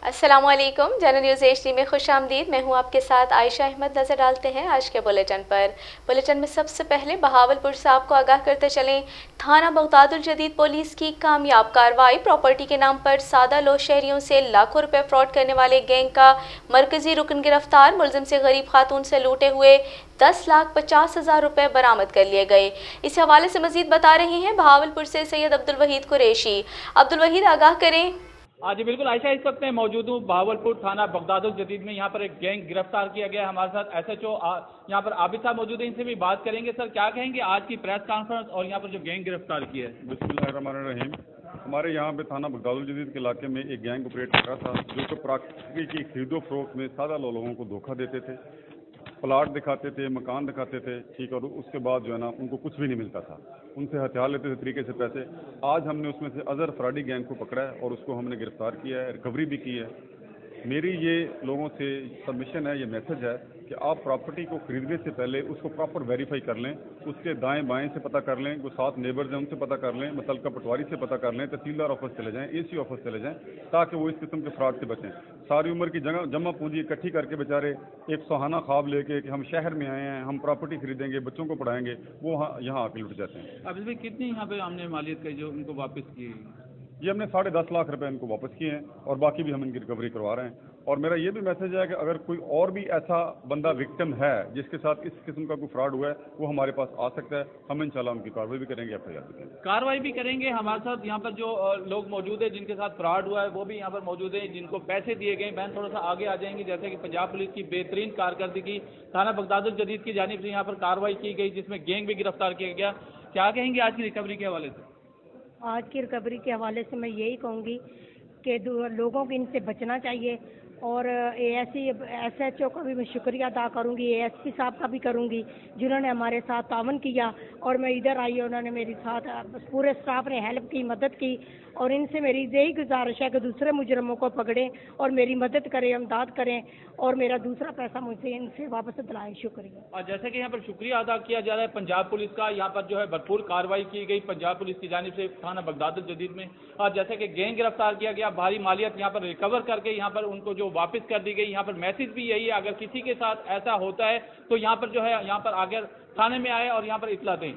अस्सलाम वालेकुम। General news HD में खुश आमदीद। मैं हूँ आपके साथ आयशा अहमद। नज़र डालते हैं आज के बुलेटिन पर। बुलेटिन में सबसे पहले बहावलपुर से आपको आगाह करते चलें, थाना बगदादुल जदीद पुलिस की कामयाब कार्रवाई। प्रॉपर्टी के नाम पर सादा लोग शहरियों से लाखों रुपए फ्रॉड करने वाले गैंग का मरकजी रुकन गिरफ्तार। मुलजिम से गरीब खातून से लूटे हुए 10,50,000 रुपए बरामद कर लिए गए। इस हवाले से मजीद बता रहे हैं बहावलपुर से सैयद अब्दुल वहीद कुरैशी। अब्दुल वहीद, आगाह करें। जी बिल्कुल आयशा, इस वक्त मैं मौजूद हूँ बहावलपुर थाना बगदादुल जदीद में। यहाँ पर एक गैंग गिरफ्तार किया गया है। हमारे साथ SHO यहाँ पर आबिद साहब मौजूद हैं, इनसे भी बात करेंगे। सर, क्या कहेंगे आज की प्रेस कॉन्फ्रेंस और यहाँ पर जो गैंग गिरफ्तार की है? बिस्मिल्लाहिर्रहमानिर्रहीम। हमारे यहाँ पे थाना बगदादुल जदीद के इलाके में एक गैंग ऑपरेट कर रहा था जो कि प्रॉपर्टी की खरीदो फरोख्त में सादा लोगों को धोखा देते थे, प्लाट दिखाते थे, मकान दिखाते थे, ठीक। और उसके बाद जो है ना उनको कुछ भी नहीं मिलता था, उनसे हथियार लेते थे तरीके से पैसे। आज हमने उसमें से अजहर फराडी गैंग को पकड़ा है और उसको हमने गिरफ्तार किया है, रिकवरी भी की है। मेरी ये लोगों से सबमिशन है, ये मैसेज है कि आप प्रॉपर्टी को खरीदने से पहले उसको प्रॉपर वेरीफाई कर लें, उसके दाएं बाएं से पता कर लें, जो साथ नेबर्स हैं उनसे पता कर लें, मुतलका पटवारी से पता कर लें, तहसीलदार ऑफिस चले जाएं, AC ऑफिस चले जाएं, ताकि वो इस किस्म के फ्रॉड से बचें। सारी उम्र की जमा पूंजी इकट्ठी करके बेचारे एक सुहाना ख्वाब लेके कि हम शहर में आए हैं, हम प्रॉपर्टी खरीदेंगे, बच्चों को पढ़ाएंगे, वो यहाँ आके लुट जाते हैं। अभी भी कितनी यहाँ पे हमने मालियत का जो उनको वापस की? ये हमने 10.5 लाख रुपए इनको वापस किए हैं और बाकी भी हम इनकी रिकवरी करवा रहे हैं। और मेरा ये भी मैसेज है कि अगर कोई और भी ऐसा बंदा विक्टिम है जिसके साथ इस किस्म का कोई फ्रॉड हुआ है, वो हमारे पास आ सकता है। हम इंशाल्लाह उनकी कार्रवाई भी करेंगे, FIR भी करेंगे। कार्रवाई भी करेंगे। हमारे साथ यहाँ पर जो लोग मौजूद है जिनके साथ फ्रॉड हुआ है वो भी यहाँ पर मौजूद है, जिनको पैसे दिए गए। बहन थोड़ा सा आगे आ जाएंगे। जैसे कि पंजाब पुलिस की बेहतरीन कारकर्दगी, थाना बगदादुल जदीद की जानिब से यहाँ पर कार्रवाई की गई जिसमें गैंग भी गिरफ्तार किया गया। क्या कहेंगे आज की रिकवरी के हवाले से? आज की रिकवरी के हवाले से मैं यही कहूँगी कि लोगों को इनसे बचना चाहिए। और SHO का भी मैं शुक्रिया अदा करूँगी, ASP साहब का भी करूँगी जिन्होंने हमारे साथ तावन किया। और मैं इधर आई, उन्होंने मेरे साथ पूरे स्टाफ ने हेल्प की, मदद की। और इनसे मेरी यही गुजारिश है कि दूसरे मुजरमों को पकड़ें और मेरी मदद करें, इमदाद करें और मेरा दूसरा पैसा मुझसे इनसे वापस दिलाएं। शुक्रिया। और जैसे कि यहाँ पर शुक्रिया अदा किया जा रहा है पंजाब पुलिस का, यहाँ पर जो है भरपूर कार्रवाई की गई पंजाब पुलिस की जानिब से थाना बगदादुल जदीद में। और जैसे कि गैंग गिरफ्तार किया गया, भारी मालियत यहाँ पर रिकवर करके यहाँ पर उनको जो वापस कर दी गई। यहाँ पर मैसेज भी यही है, अगर किसी के साथ ऐसा होता है तो यहाँ पर जो है यहाँ पर आगे थाने में आए और यहाँ पर इतला दें।